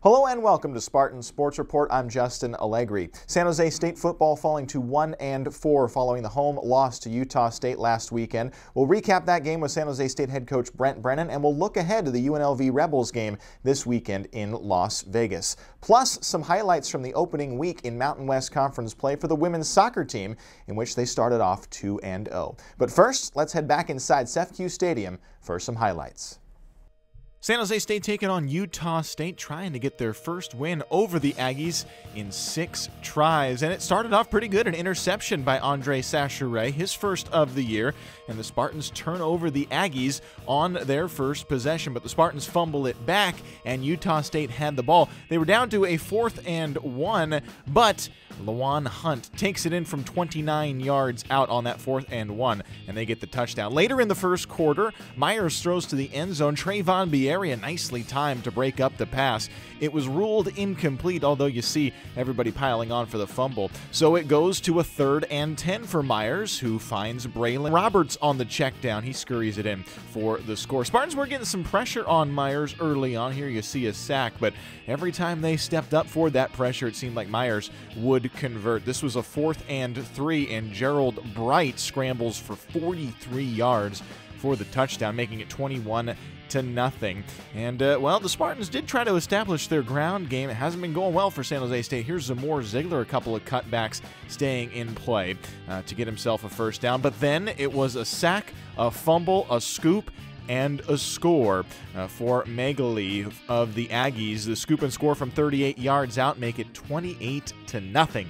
Hello and welcome to Spartan Sports Report. I'm Justin Allegri. San Jose State football falling to 1-4 following the home loss to Utah State last weekend. We'll recap that game with San Jose State head coach Brent Brennan, and we'll look ahead to the UNLV Rebels game this weekend in Las Vegas. Plus, some highlights from the opening week in Mountain West Conference play for the women's soccer team, in which they started off 2-0. But first, let's head back inside CEFCU Stadium for some highlights. San Jose State taking on Utah State, trying to get their first win over the Aggies in 6 tries. And it started off pretty good, an interception by Andre Sachere, his first of the year. And the Spartans turn over the Aggies on their first possession. But the Spartans fumble it back, and Utah State had the ball. They were down to a 4th and 1, but Lawan Hunt takes it in from 29 yards out on that 4th and 1, and they get the touchdown. Later in the first quarter, Myers throws to the end zone. Trayvon Biaria nicely timed to break up the pass. It was ruled incomplete, although you see everybody piling on for the fumble. So it goes to a 3rd and 10 for Myers, who finds Braylon Roberts on the check down. He scurries it in for the score. Spartans were getting some pressure on Myers early on. Here you see a sack, but every time they stepped up for that pressure, it seemed like Myers would convert. This was a 4th and 3, and Gerald Bright scrambles for 43 yards for the touchdown, making it 21-0. And, well, the Spartans did try to establish their ground game. It hasn't been going well for San Jose State. Here's Zamore Ziegler, a couple of cutbacks staying in play to get himself a first down. But then it was a sack, a fumble, a scoop, and a score for Megali of the Aggies. The scoop and score from 38 yards out make it 28-0.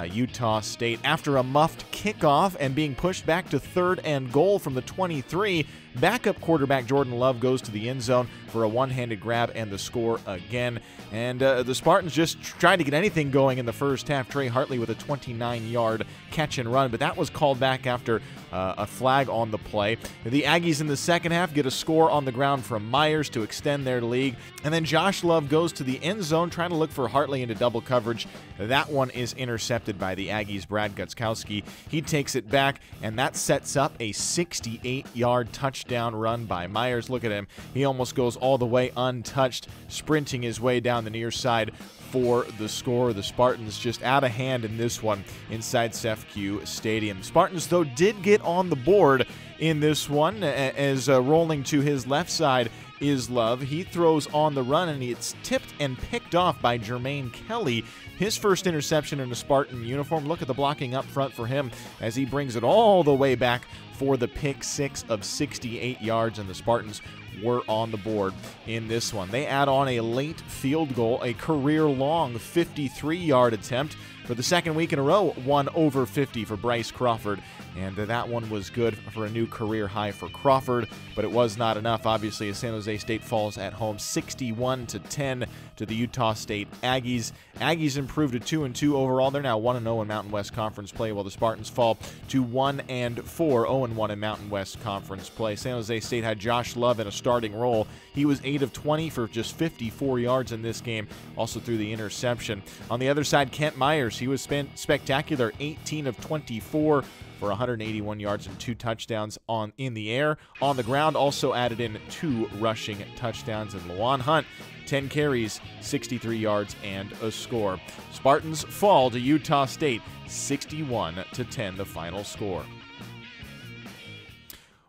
Utah State, after a muffed kickoff and being pushed back to 3rd and goal from the 23, backup quarterback Jordan Love goes to the end zone for a one-handed grab and the score again. And the Spartans just tried to get anything going in the first half. Trey Hartley with a 29-yard catch and run, but that was called back after a flag on the play. The Aggies in the second half get a score on the ground from Myers to extend their lead. And then Josh Love goes to the end zone trying to look for Hartley into double coverage. That one is intercepted by the Aggies' Brad Gutzkowski. He takes it back, and that sets up a 68-yard touchdown run by Myers. Look at him. He almost goes all the way untouched, sprinting his way down the near side for the score. The Spartans just out of hand in this one inside CEFCU Stadium. Spartans, though, did get on the board in this one as rolling to his left side is Love. He throws on the run, and it's tipped and picked off by Jermaine Kelly. His first interception in a Spartan uniform. Look at the blocking up front for him as he brings it all the way back for the pick 6 of 68 yards, and the Spartans were on the board in this one. They add on a late field goal, a career-long 53-yard attempt for the second week in a row, 1 over 50 for Bryce Crawford, and that one was good for a new career high for Crawford, but it was not enough, obviously, as San Jose State falls at home 61-10 to the Utah State Aggies. Aggies improved to 2-2 overall. They're now 1-0 in Mountain West Conference play, while the Spartans fall to 1-4, 0-1 in Mountain West Conference play. San Jose State had Josh Love in a starting role. He was 8 of 20 for just 54 yards in this game, also threw the interception. On the other side, Kent Myers, he was spectacular, 18 of 24 for 181 yards and 2 touchdowns in the air. On the ground, also added in 2 rushing touchdowns. And Lawan Hunt, 10 carries, 63 yards, and a score. Spartans fall to Utah State 61-10, the final score.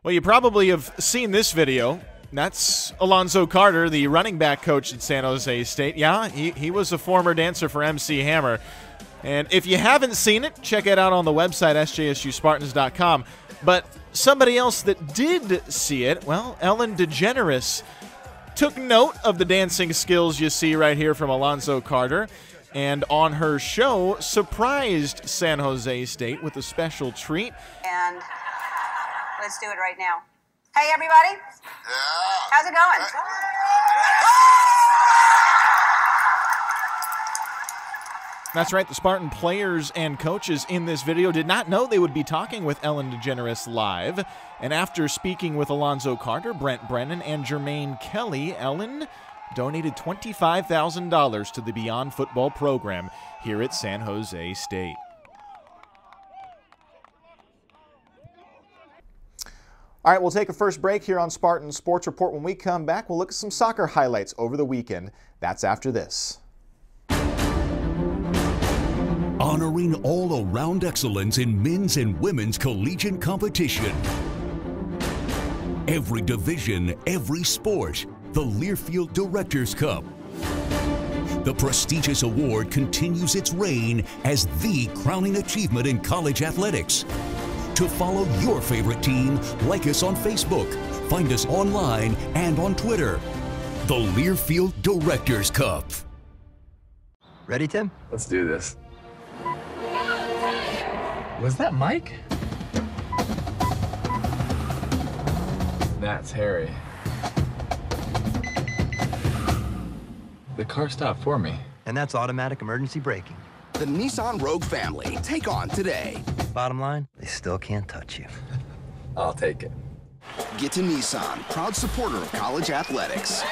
Well, you probably have seen this video. That's Alonzo Carter, the running back coach at San Jose State. Yeah, he was a former dancer for MC Hammer. And if you haven't seen it, check it out on the website, sjsuspartans.com. But somebody else that did see it, well, Ellen DeGeneres took note of the dancing skills you see right here from Alonzo Carter, and on her show, surprised San Jose State with a special treat. And let's do it right now. Hey, everybody. Yeah. How's it going? That's right, the Spartan players and coaches in this video did not know they would be talking with Ellen DeGeneres live. And after speaking with Alonzo Carter, Brent Brennan, and Jermaine Kelly, Ellen donated $25,000 to the Beyond Football program here at San Jose State. All right, we'll take a first break here on Spartan Sports Report. When we come back, we'll look at some soccer highlights over the weekend. That's after this. Honoring all-around excellence in men's and women's collegiate competition. Every division, every sport. The Learfield Directors Cup. The prestigious award continues its reign as the crowning achievement in college athletics. To follow your favorite team, like us on Facebook, find us online and on Twitter. The Learfield Directors Cup. Ready, Tim? Let's do this. Was that Mike? That's Harry. The car stopped for me. And that's automatic emergency braking. The Nissan Rogue family. Take on today. Bottom line, they still can't touch you. I'll take it. Get to Nissan, proud supporter of college athletics.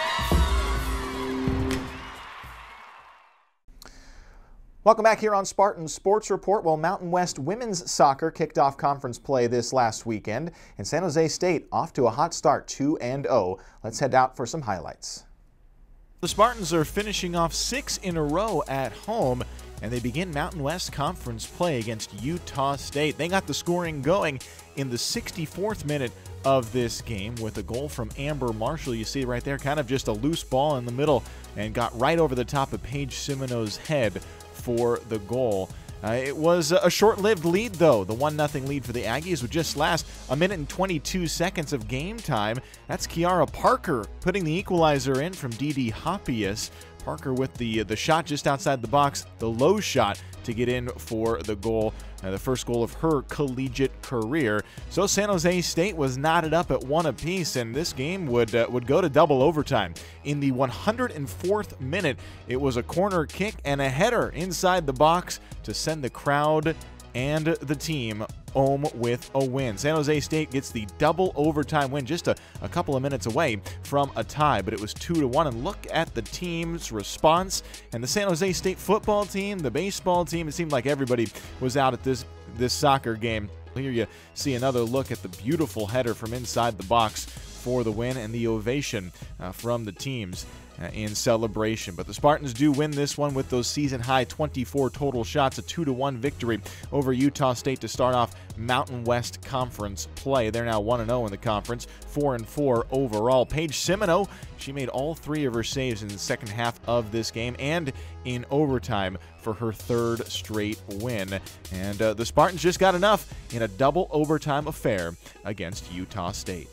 Welcome back here on Spartan Sports Report. Well, Mountain West women's soccer kicked off conference play this last weekend, and San Jose State off to a hot start, 2-0. Let's head out for some highlights. The Spartans are finishing off 6 in a row at home, and they begin Mountain West Conference play against Utah State. They got the scoring going in the 64th minute of this game with a goal from Amber Marshall. You see right there, kind of just a loose ball in the middle, and got right over the top of Paige Simoneau's head for the goal. It was a short-lived lead, though. The 1-0 lead for the Aggies would just last a minute and 22 seconds of game time. That's Kiara Parker putting the equalizer in from Dee Hoppius. Parker with the shot just outside the box, the low shot to get in for the goal, the first goal of her collegiate career. So San Jose State was knotted up at 1 apiece, and this game would go to double overtime. In the 104th minute, it was a corner kick and a header inside the box to send the crowd and the team home with a win. San Jose State gets the double overtime win, just a couple of minutes away from a tie, but it was 2-1. And look at the team's response. And the San Jose State football team, the baseball team, it seemed like everybody was out at this soccer game. Here you see another look at the beautiful header from inside the box for the win, and the ovation from the teams in celebration. But the Spartans do win this one with those season-high 24 total shots, a 2-1 victory over Utah State to start off Mountain West Conference play. They're now 1-0 in the conference, 4-4 overall. Paige Simoneau, she made all 3 of her saves in the second half of this game and in overtime for her 3rd straight win. And the Spartans just got enough in a double overtime affair against Utah State.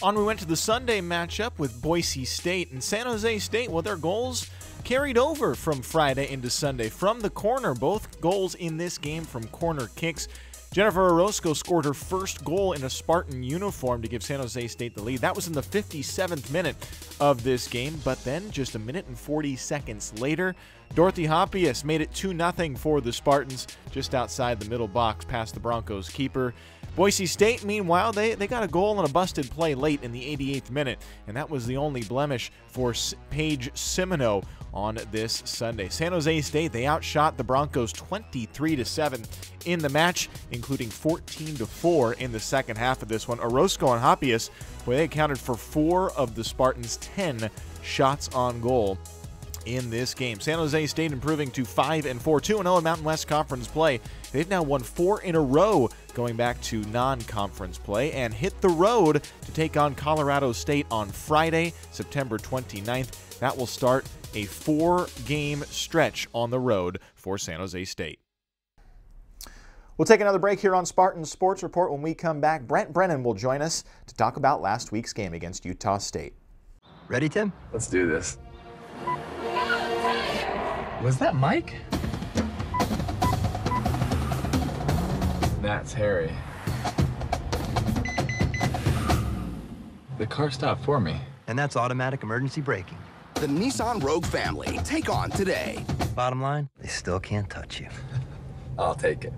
On we went to the Sunday matchup with Boise State and San Jose State. Well, their goals carried over from Friday into Sunday from the corner. Both goals in this game from corner kicks. Jennifer Orozco scored her first goal in a Spartan uniform to give San Jose State the lead. That was in the 57th minute of this game, but then just a minute and 40 seconds later, Dorothy Hoppius made it 2-0 for the Spartans just outside the middle box past the Broncos keeper. Boise State, meanwhile, they got a goal on a busted play late in the 88th minute, and that was the only blemish for Paige Simoneau on this Sunday. San Jose State, they outshot the Broncos 23-7 in the match, including 14-4 in the second half of this one. Orozco and Hoppius, where they accounted for 4 of the Spartans' 10 shots on goal in this game. San Jose State improving to 5-4, 2-0 in Mountain West Conference play. They've now won 4 in a row going back to non-conference play and hit the road to take on Colorado State on Friday, September 29th. That will start a 4-game stretch on the road for San Jose State. We'll take another break here on Spartan Sports Report. When we come back, Brent Brennan will join us to talk about last week's game against Utah State. Ready, Tim? Let's do this. Was that Mike? That's Harry. The car stopped for me. And that's automatic emergency braking. The Nissan Rogue family. Take on today. Bottom line, they still can't touch you. I'll take it.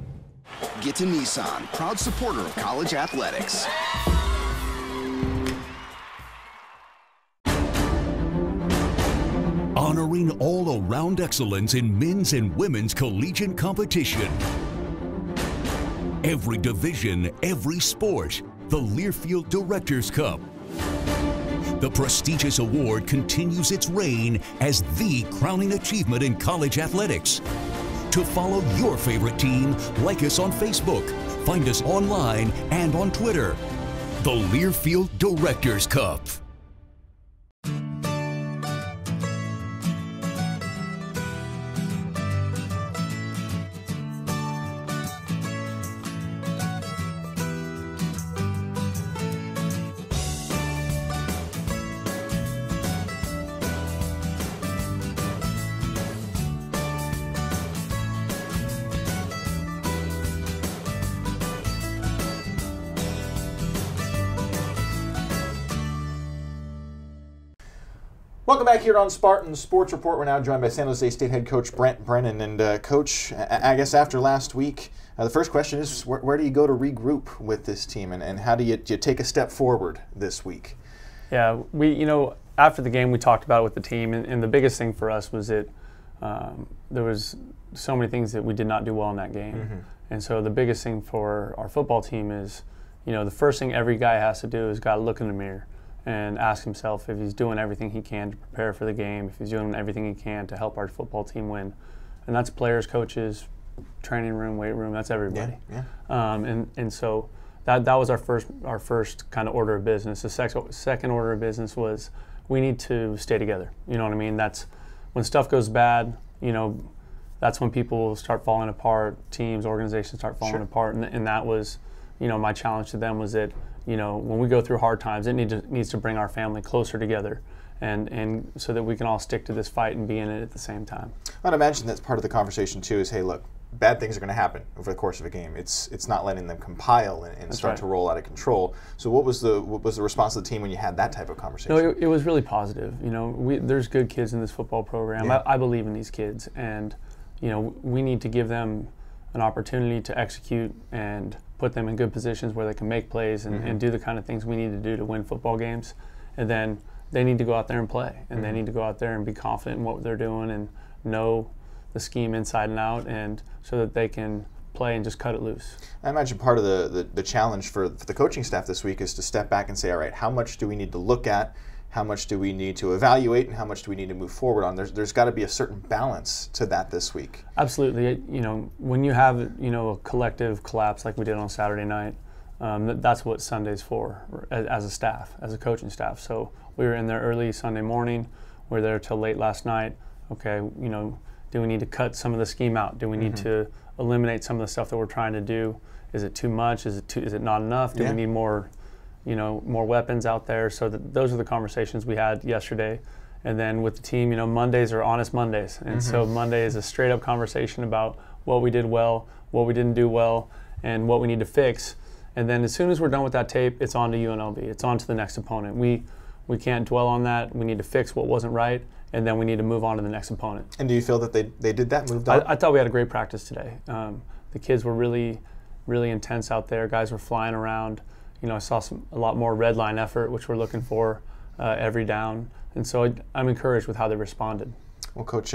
Get to Nissan, proud supporter of college athletics. Honoring all-around excellence in men's and women's collegiate competition. Every division, every sport. the Learfield Directors Cup. The prestigious award continues its reign as the crowning achievement in college athletics. To follow your favorite team, like us on Facebook, find us online and on Twitter. The Learfield Directors Cup. Welcome back here on Spartan Sports Report. We're now joined by San Jose State head coach Brent Brennan. And Coach, I guess after last week, the first question is where do you go to regroup with this team, and how do you take a step forward this week? Yeah, after the game we talked about it with the team, and the biggest thing for us was that there was so many things that we did not do well in that game. Mm-hmm. And so the biggest thing for our football team is, the first thing every guy has to do is got to look in the mirror and ask himself if he's doing everything he can to prepare for the game, if he's doing everything he can to help our football team win. And that's players, coaches, training room, weight room, that's everybody. Yeah. And so that was our first kind of order of business. The second order of business was we need to stay together. You know what I mean? That's when stuff goes bad, that's when people start falling apart, teams, organizations start falling apart. And that was, my challenge to them was that, when we go through hard times, it needs to bring our family closer together, and so that we can all stick to this fight and be in it at the same time. I'd imagine that's part of the conversation too. Is, hey, look, bad things are going to happen over the course of a game. It's not letting them compile and start to roll out of control. So what was the response of the team when you had that type of conversation? No, it was really positive. There's good kids in this football program. Yeah. I believe in these kids, and we need to give them an opportunity to execute and put them in good positions where they can make plays and do the kind of things we need to do to win football games. And then they need to go out there and play, and they need to go out there and be confident in what they're doing and know the scheme inside and out, and so that they can play and just cut it loose. I imagine part of the challenge for the coaching staff this week is to step back and say, all right, how much do we need to look at? How much do we need to evaluate, and how much do we need to move forward on? There's got to be a certain balance to that this week. Absolutely. When you have a collective collapse like we did on Saturday night, that's what Sunday's for as a staff, as a coaching staff. So we were in there early Sunday morning. We were there till late last night. Okay, do we need to cut some of the scheme out? Do we need to eliminate some of the stuff that we're trying to do? Is it too much? Is it not enough? Do we need more? More weapons out there. So those are the conversations we had yesterday. And then with the team, Mondays are honest Mondays. And so Monday is a straight up conversation about what we did well, what we didn't do well, and what we need to fix. And then as soon as we're done with that tape, it's on to UNLV. It's on to the next opponent. We can't dwell on that. We need to fix what wasn't right, and then we need to move on to the next opponent. And do you feel that they did that, moved on? I thought we had a great practice today. The kids were really, really intense out there. Guys were flying around. I saw a lot more red line effort, which we're looking for every down. And so I'm encouraged with how they responded. Well, Coach,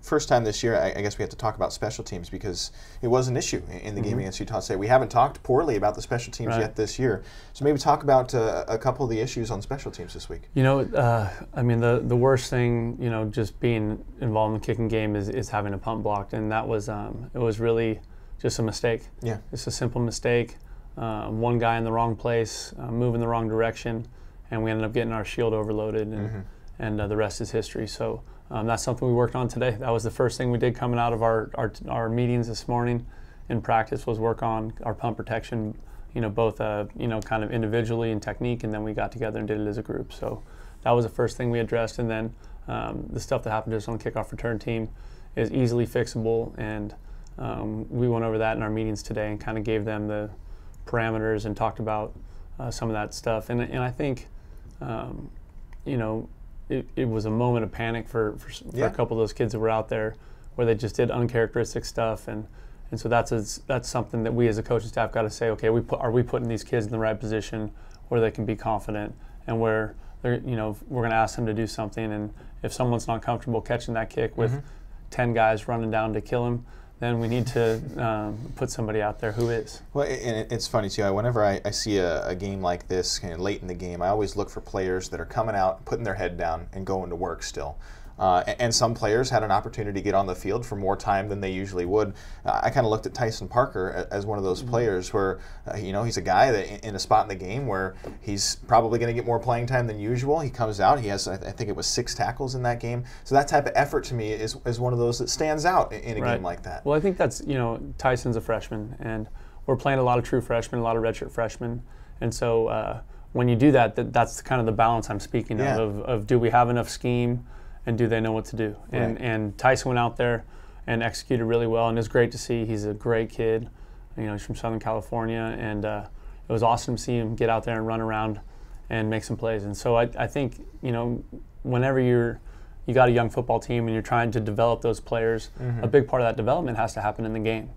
first time this year, I guess we have to talk about special teams because it was an issue in the game against Utah State. We haven't talked poorly about the special teams yet this year. So maybe talk about a couple of the issues on special teams this week. The worst thing, just being involved in the kicking game is having a punt blocked. And that was, it was really just a mistake. Yeah. It's a simple mistake. One guy in the wrong place, moving the wrong direction, and we ended up getting our shield overloaded, and the rest is history. So that's something we worked on today. That was the first thing we did coming out of our meetings this morning in practice, was work on our punt protection, both kind of individually and technique, and then we got together and did it as a group. So that was the first thing we addressed, and then the stuff that happened to us on the kickoff return team is easily fixable, and we went over that in our meetings today and kind of gave them the parameters and talked about some of that stuff. And I think, it was a moment of panic for a couple of those kids that were out there where they just did uncharacteristic stuff. And so that's something that we as a coaching staff got to say, okay, are we putting these kids in the right position where they can be confident and where they're, we're going to ask them to do something. And if someone's not comfortable catching that kick with 10 guys running down to kill him, then we need to put somebody out there who is. Well, and it's funny too. Whenever I see a game like this, kind of late in the game, I always look for players that are coming out, putting their head down, and going to work still. And some players had an opportunity to get on the field for more time than they usually would. I kind of looked at Tyson Parker as one of those players where, he's a guy that in a spot in the game where he's probably going to get more playing time than usual. He comes out, he has, I think it was 6 tackles in that game. So that type of effort to me is one of those that stands out in a game like that. Well, I think that's, Tyson's a freshman, and we're playing a lot of true freshmen, a lot of redshirt freshmen. And so when you do that, that's kind of the balance I'm speaking of do we have enough scheme, and do they know what to do? And Tyson went out there and executed really well, and it's great to see. He's a great kid. He's from Southern California, and it was awesome to see him get out there and run around and make some plays. And so I think, whenever you got a young football team and you're trying to develop those players, a big part of that development has to happen in the game.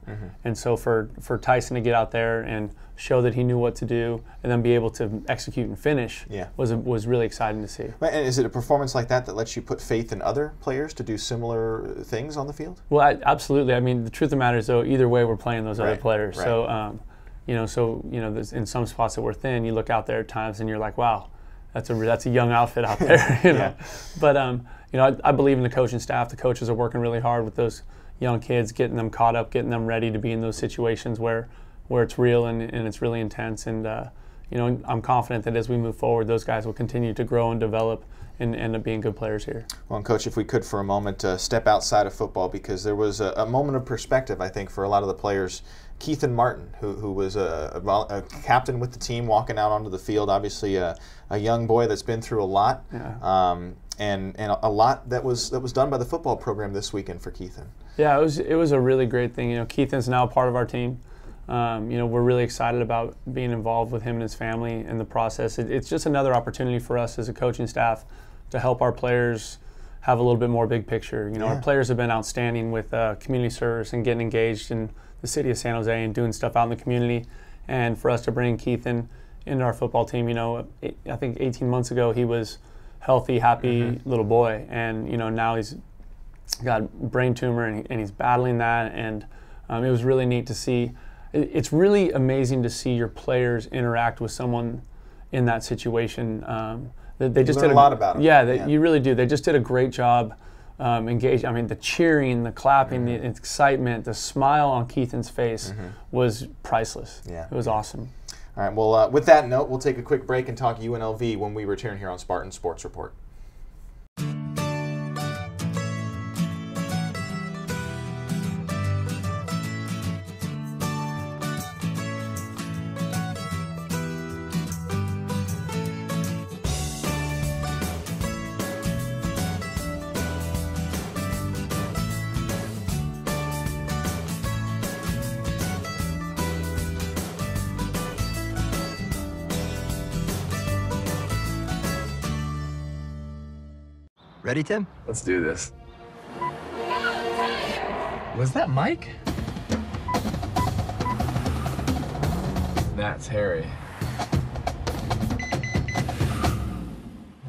And so for Tyson to get out there and show that he knew what to do and then be able to execute and finish was really exciting to see. And is it a performance like that that lets you put faith in other players to do similar things on the field? Well, absolutely. I mean, the truth of the matter is, though, either way we're playing those other players. So, in some spots that we're thin, you look out there at times and you're like, wow, that's a young outfit out there. But I believe in the coaching staff. The coaches are working really hard with those young kids, getting them caught up, getting them ready to be in those situations where it's real and it's really intense. And I'm confident that as we move forward, those guys will continue to grow and develop and end up being good players here. Well, and Coach, if we could for a moment step outside of football, because there was a moment of perspective, I think, for a lot of the players. Keithan Martin, who was a captain with the team, walking out onto the field, obviously a young boy that's been through a lot, and a lot that was done by the football program this weekend for Keithan. Yeah, it was a really great thing. Keithan's now part of our team. We're really excited about being involved with him and his family in the process. It's just another opportunity for us as a coaching staff to help our players have a little bit more big picture. Our players have been outstanding with community service and getting engaged in the city of San Jose and doing stuff out in the community. And for us to bring Keithan into our football team, I think 18 months ago he was healthy, happy little boy, and now he's got brain tumor and he's battling that. And it was really neat to see. It's really amazing to see your players interact with someone in that situation. They just did a lot about them. Yeah, you really do. They just did a great job engaged. I mean, the cheering, the clapping, the excitement, the smile on Keithan's face was priceless. Yeah, it was awesome. All right, well, with that note, we'll take a quick break and talk UNLV when we return here on Spartan Sports Report. Ready, Tim? Let's do this. Was that Mike? That's Harry.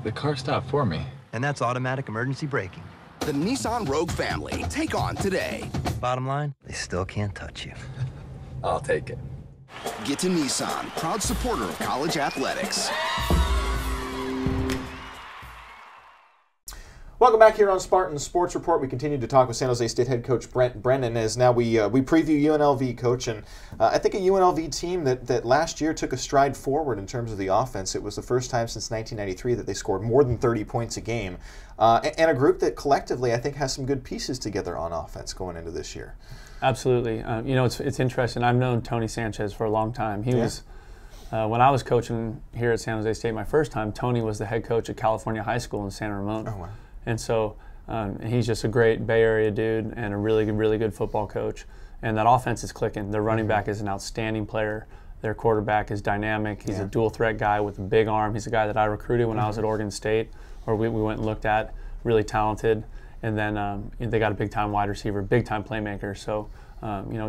The car stopped for me. And that's automatic emergency braking. The Nissan Rogue family. Take on today. Bottom line, they still can't touch you. I'll take it. Get to Nissan, proud supporter of college athletics. Welcome back here on Spartan Sports Report. We continue to talk with San Jose State head coach Brent Brennan as now we preview UNLV, Coach. And I think a UNLV team that last year took a stride forward in terms of the offense. It was the first time since 1993 that they scored more than 30 points a game. And a group that collectively I think has some good pieces together on offense going into this year. Absolutely. It's interesting. I've known Tony Sanchez for a long time. He was, when I was coaching here at San Jose State my first time, Tony was the head coach at California High School in San Ramon. Oh, wow. And so he's just a great Bay Area dude and a really good football coach. And that offense is clicking. Their running back is an outstanding player. Their quarterback is dynamic. He's a dual threat guy with a big arm. He's a guy that I recruited when I was at Oregon State, or we went and looked at, really talented. And then they got a big-time wide receiver, big-time playmaker. So,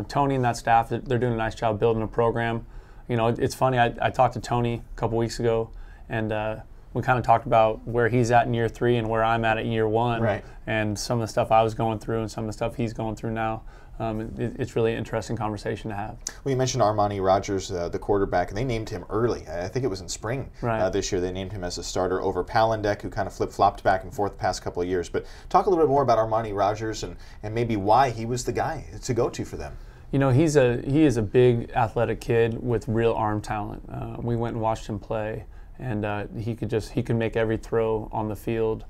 Tony and that staff, they're doing a nice job building a program. It's funny, I talked to Tony a couple weeks ago, and we kind of talked about where he's at in year 3 and where I'm at year 1, and some of the stuff I was going through and some of the stuff he's going through now. it's really an interesting conversation to have. Well, you mentioned Armani Rogers, the quarterback, and they named him early. I think it was in spring this year. They named him as a starter over Palendek, who kind of flip-flopped back and forth the past couple of years. But talk a little bit more about Armani Rogers and maybe why he was the guy to go to for them. You know, he is a big athletic kid with real arm talent. We went and watched him play, and he could make every throw on the field.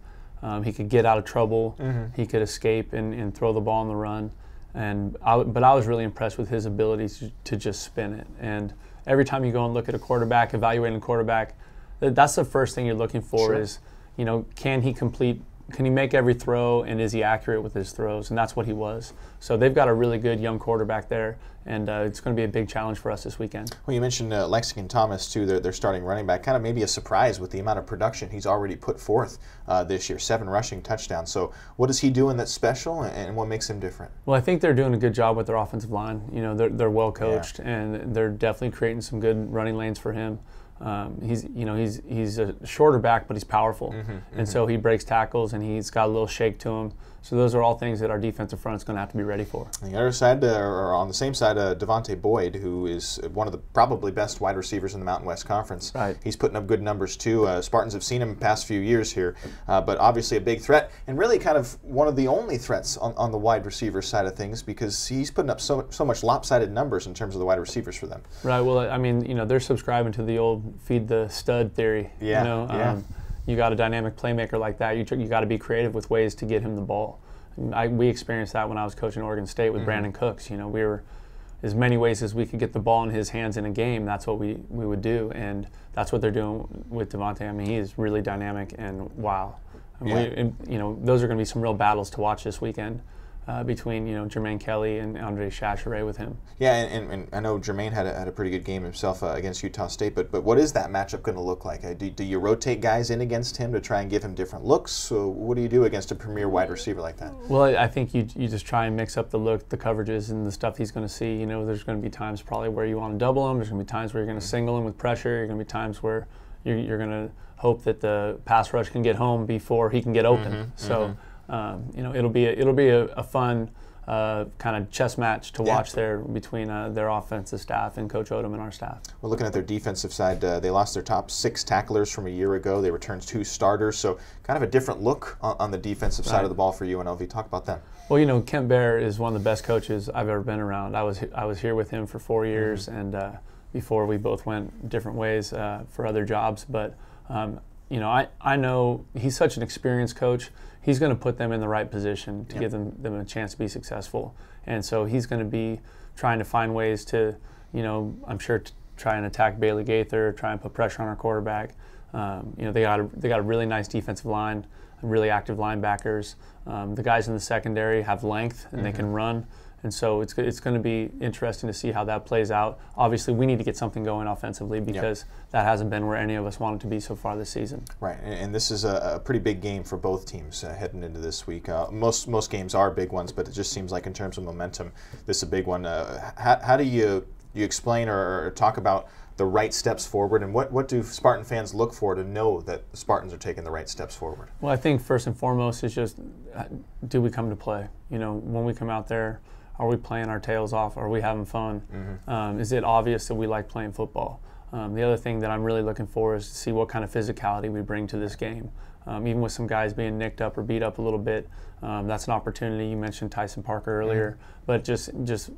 He could get out of trouble. He could escape and throw the ball on the run. But I was really impressed with his ability to just spin it. And every time you go and look at a quarterback, evaluating a quarterback, that's the first thing you're looking for is, you know, can he make every throw, and is he accurate with his throws? And that's what he was. So they've got a really good young quarterback there, and it's going to be a big challenge for us this weekend. Well, you mentioned Lexington Thomas, too, their starting running back. Kind of maybe a surprise with the amount of production he's already put forth this year, 7 rushing touchdowns. So what is he doing that's special, and what makes him different? Well, I think they're doing a good job with their offensive line. You know, they're well coached, and they're definitely creating some good running lanes for him. He's a shorter back, but he's powerful, and so he breaks tackles, and he's got a little shake to him. So those are all things that our defensive front is going to have to be ready for. On the other side, or on the same side, Devontae Boyd, who is one of the probably best wide receivers in the Mountain West Conference. Right. He's putting up good numbers too. Spartans have seen him the past few years here, but obviously a big threat, and really kind of one of the only threats on the wide receiver side of things, because he's putting up so much lopsided numbers in terms of the wide receivers for them. Right. Well, I mean, you know, they're subscribing to the old feed the stud theory. Yeah. You know, you got a dynamic playmaker like that. You got to be creative with ways to get him the ball. We experienced that when I was coaching Oregon State with Brandon Cooks. You know, we were as many ways as we could get the ball in his hands in a game. That's what we would do, and that's what they're doing with Devontae. I mean, he is really dynamic, and wow. You know, those are going to be some real battles to watch this weekend. Between, you know, Jermaine Kelly and Andre Chacheray with him. Yeah, and I know Jermaine had a pretty good game himself against Utah State, but what is that matchup going to look like? Do you rotate guys in against him to try and give him different looks? So what do you do against a premier wide receiver like that? Well, I think you just try and mix up the look, the coverages, and the stuff he's going to see. You know, there's going to be times probably where you want to double him. There's going to be times where you're going to single him with pressure. You're going to be times where you're going to hope that the pass rush can get home before he can get open. So. You know, it'll be a fun kind of chess match to watch there between their offensive staff and Coach Odom and our staff. Well, looking at their defensive side, they lost their top 6 tacklers from a year ago. They returned 2 starters, so kind of a different look on the defensive side of the ball for UNLV. Talk about them. Well, you know, Kent Bear is one of the best coaches I've ever been around. I was here with him for 4 years, and before we both went different ways for other jobs, but. You know, I know he's such an experienced coach. He's going to put them in the right position to give them a chance to be successful. And so he's going to be trying to find ways to, you know, I'm sure try and attack Bailey Gaither, try and put pressure on our quarterback. You know, they got a really nice defensive line, really active linebackers. The guys in the secondary have length and they can run. And so it's going to be interesting to see how that plays out. Obviously, we need to get something going offensively because that hasn't been where any of us want it to be so far this season. Right, and this is a pretty big game for both teams heading into this week. Most games are big ones, but it just seems like in terms of momentum, this is a big one. How do you explain or talk about the right steps forward, and what do Spartan fans look for to know that the Spartans are taking the right steps forward? Well, I think first and foremost is just, do we come to play? You know, when we come out there, are we playing our tails off? Are we having fun? Is it obvious that we like playing football? The other thing that I'm really looking for is to see what kind of physicality we bring to this game. Even with some guys being nicked up or beat up a little bit, that's an opportunity. You mentioned Tyson Parker earlier, but just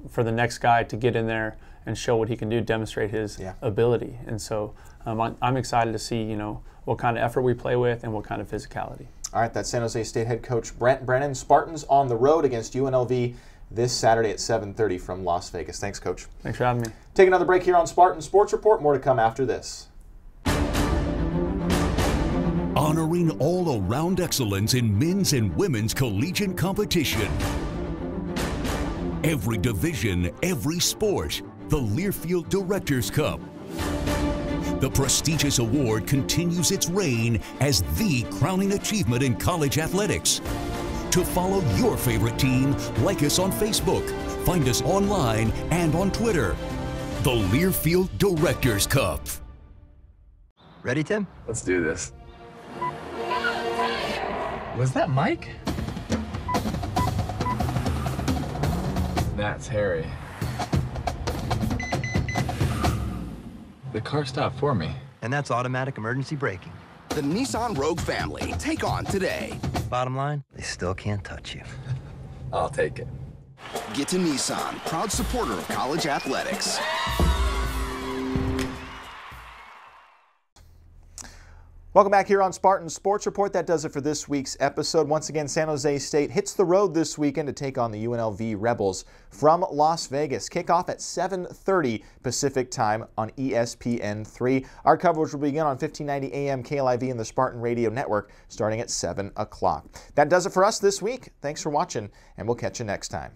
for the next guy to get in there and show what he can do, demonstrate his ability. And so I'm excited to see, you know, what kind of effort we play with and what kind of physicality. All right, that's San Jose State head coach Brent Brennan. Spartans on the road against UNLV this Saturday at 7:30 from Las Vegas. Thanks, Coach. Thanks for having me. Take another break here on Spartan Sports Report. More to come after this. Honoring all-around excellence in men's and women's collegiate competition. Every division, every sport. The Learfield Directors Cup. The prestigious award continues its reign as the crowning achievement in college athletics. To follow your favorite team, like us on Facebook, find us online and on Twitter. The Learfield Directors Cup. Ready, Tim? Let's do this. Was that Mike? That's Harry. The car stopped for me. And that's automatic emergency braking. The Nissan Rogue family. Take on today. Bottom line, they still can't touch you. I'll take it. Get to Nissan, proud supporter of college athletics. Welcome back here on Spartan Sports Report. That does it for this week's episode. Once again, San Jose State hits the road this weekend to take on the UNLV Rebels from Las Vegas. Kickoff at 7:30 Pacific time on ESPN3. Our coverage will begin on 1590 AM KLIV and the Spartan Radio Network starting at 7 o'clock. That does it for us this week. Thanks for watching, and we'll catch you next time.